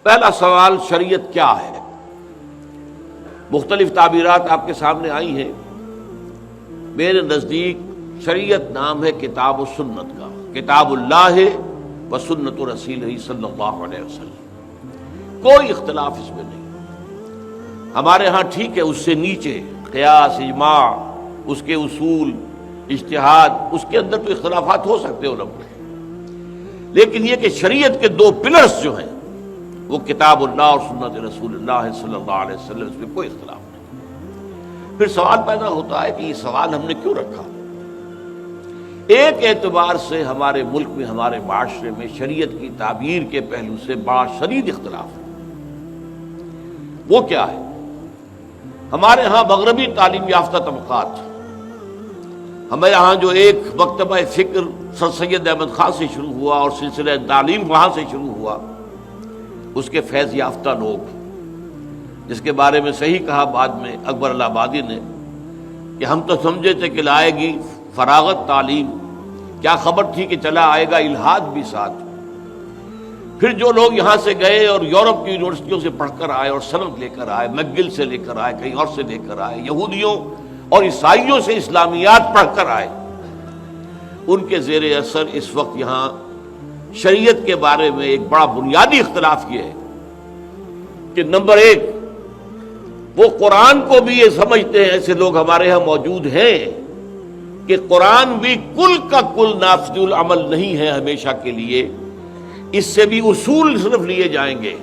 پہلا سوال، شریعت کیا ہے؟ مختلف تعبیرات آپ کے سامنے آئی ہیں۔ میرے نزدیک شریعت نام ہے کتاب و سنت کا، کتاب اللہ و سنت رسول صلی اللہ علیہ وسلم، کوئی اختلاف اس میں نہیں۔ ہمارے ہاں ٹھیک ہے اس سے نیچے قیاس، اجماع، اس کے اصول، اجتہاد، اس کے اندر تو اختلافات ہو سکتے علماء، لیکن یہ کہ شریعت کے دو پلرز جو ہیں وہ کتاب اللہ اور سنت رسول اللہ صلی اللہ علیہ وسلم، اس میں کوئی اختلاف نہیں۔ پھر سوال پیدا ہوتا ہے کہ یہ سوال ہم نے کیوں رکھا؟ ایک اعتبار سے ہمارے ملک میں، ہمارے معاشرے میں شریعت کی تعبیر کے پہلو سے بڑا شدید اختلاف ہے۔ وہ کیا ہے؟ ہمارے ہاں مغربی تعلیم یافتہ طبقات، ہمارے یہاں جو ایک مکتبہ فکر سر سید احمد خان سے شروع ہوا اور سلسلہ تعلیم وہاں سے شروع ہوا، اس کے فیض یافتہ لوگ، جس کے بارے میں صحیح کہا بعد میں اکبر الہ آبادی نے کہ ہم تو سمجھے تھے کہ لائے گی فراغت تعلیم، کیا خبر تھی کہ چلا آئے گا الحاد بھی ساتھ۔ پھر جو لوگ یہاں سے گئے اور یورپ کی یونیورسٹیوں سے پڑھ کر آئے اور سند لے کر آئے، میکگل سے لے کر آئے، کہیں اور سے لے کر آئے، یہودیوں اور عیسائیوں سے اسلامیات پڑھ کر آئے، ان کے زیر اثر اس وقت یہاں شریعت کے بارے میں ایک بڑا بنیادی اختلاف یہ ہے کہ نمبر ایک، وہ قرآن کو بھی یہ سمجھتے ہیں، ایسے لوگ ہمارے ہاں موجود ہیں کہ قرآن بھی کل کا کل نافذ العمل نہیں ہے ہمیشہ کے لیے، اس سے بھی اصول صرف لیے جائیں گے،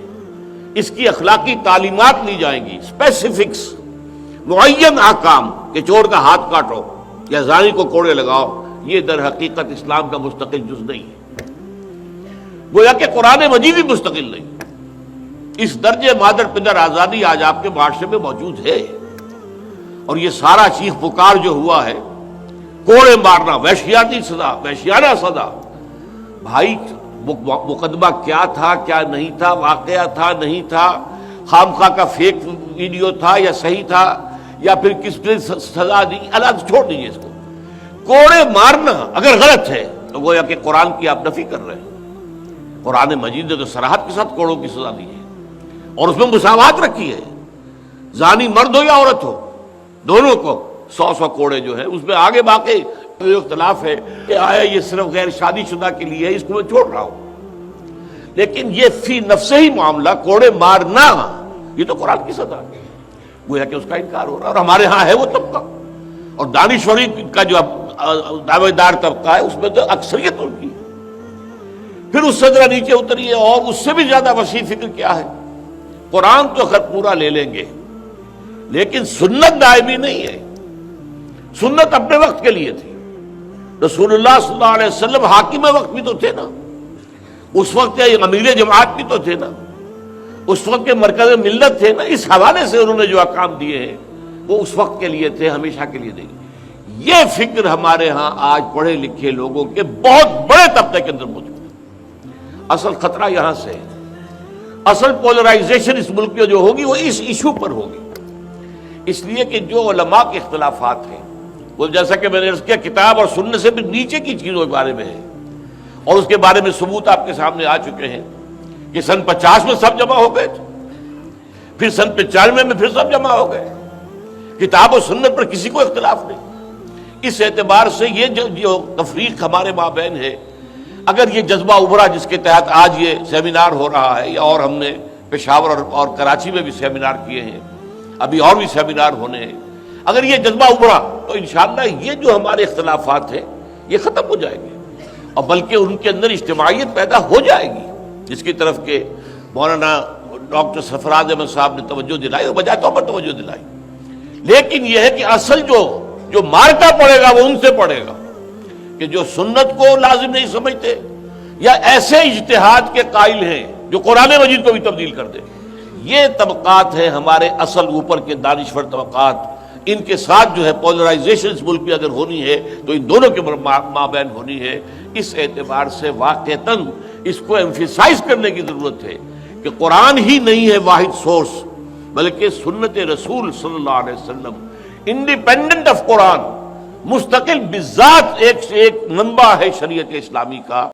اس کی اخلاقی تعلیمات لی جائیں گی، اسپیسیفکس، معین احکام کہ چور کا ہاتھ کاٹو یا زانی کو کوڑے لگاؤ، یہ در حقیقت اسلام کا مستقل جز نہیں ہے۔ گویا کہ قرآن مجید بھی مستقل نہیں۔ اس درجے مادر پدر آزادی آج آپ کے معاشرے میں موجود ہے، اور یہ سارا چیخ پکار جو ہوا ہے، کوڑے مارنا، وحشیاتی سزا، وحشیانہ سزا، بھائی مقدمہ کیا تھا، کیا نہیں تھا، واقعہ تھا، نہیں تھا، خام خواہ کا فیک ویڈیو تھا یا صحیح تھا، یا پھر کس نے سزا دی، الگ چھوڑ دیجیے اس کو۔ کوڑے مارنا اگر غلط ہے تو گویا کہ قرآن کی آپ نفی کر رہے ہیں۔ قرآن مجید نے تو صراحت کے ساتھ کوڑوں کی سزا دی ہے، اور اس میں مساوات رکھی ہے، زانی مرد ہو یا عورت ہو، دونوں کو 100 کوڑے جو ہے، اس میں آگے باقی اختلاف ہے کہ آیا یہ صرف غیر شادی شدہ کے لیے ہے، اس کو میں چھوڑ رہا ہوں، لیکن یہ فی نفس ہی معاملہ کوڑے مارنا، یہ تو قرآن کی سزا ہے، گویا کہ اس کا انکار ہو رہا ہے۔ اور ہمارے ہاں ہے وہ طبقہ، اور دانشوری کا جو دعوے دار طبقہ ہے، اس میں تو اکثریت ان کی ہے۔ پھر اس سے ذرا نیچے اتریے، اور اس سے بھی زیادہ وسیع فکر کیا ہے؟ قرآن تو خط پورا لے لیں گے، لیکن سنت دائمی نہیں ہے۔ سنت اپنے وقت کے لیے تھی، رسول اللہ صلی اللہ علیہ وسلم حاکم وقت بھی تو تھے نا، اس وقت کے امیر جماعت بھی تو تھے نا، اس وقت کے مرکز ملت تھے نا، اس حوالے سے انہوں نے جو احکام دیے ہیں وہ اس وقت کے لیے تھے، ہمیشہ کے لیے نہیں۔ یہ فکر ہمارے ہاں آج پڑھے لکھے لوگوں کے بہت بڑے طبقے کے اندر موجود ہے۔ اصل خطرہ یہاں سے ہے، اصل پولرائزیشن اس ملک میں جو ہوگی وہ اس ایشو پر ہوگی، اس لیے کہ جو علماء کے اختلافات ہیں وہ جیسا کہ میں نے عرض کیا کتاب اور سنت سے بھی نیچے کی چیزوں کے بارے میں ہے، اور اس کے بارے میں ثبوت آپ کے سامنے آ چکے ہیں کہ سن 50 میں سب جمع ہو گئے تھے، پھر سن 95 میں پھر سب جمع ہو گئے، کتاب و سنت پر کسی کو اختلاف نہیں۔ اس اعتبار سے یہ جو تفریق ہمارے مابین ہے، اگر یہ جذبہ ابھرا جس کے تحت آج یہ سیمینار ہو رہا ہے، یا اور ہم نے پشاور اور کراچی میں بھی سیمینار کیے ہیں، ابھی اور بھی سیمینار ہونے ہیں، اگر یہ جذبہ ابھرا تو انشاءاللہ یہ جو ہمارے اختلافات ہیں یہ ختم ہو جائیں گے، اور بلکہ ان کے اندر اجتماعیت پیدا ہو جائے گی، جس کی طرف کہ مولانا ڈاکٹر سرفراز احمد صاحب نے توجہ دلائی، اور بجائے طور پر توجہ دلائی۔ لیکن یہ ہے کہ اصل جو مارکا پڑے گا وہ ان سے پڑے گا کہ جو سنت کو لازم نہیں سمجھتے، یا ایسے اجتہاد کے قائل ہیں جو قرآن مجید کو بھی تبدیل کر دے۔ یہ طبقات ہیں ہمارے اصل اوپر کے دانشور طبقات، ان کے ساتھ جو ہے پولرائزیشن اس ملک میں اگر ہونی ہے تو ان دونوں کے مابین ہونی ہے۔ اس اعتبار سے واقعتاً اس کو ایمفیسائز کرنے کی ضرورت ہے کہ قرآن ہی نہیں ہے واحد سورس، بلکہ سنت رسول صلی اللہ علیہ وسلم انڈیپینڈنٹ آف قرآن، مستقل بذات ایک سے ایک منبع ہے شریعت اسلامی کا۔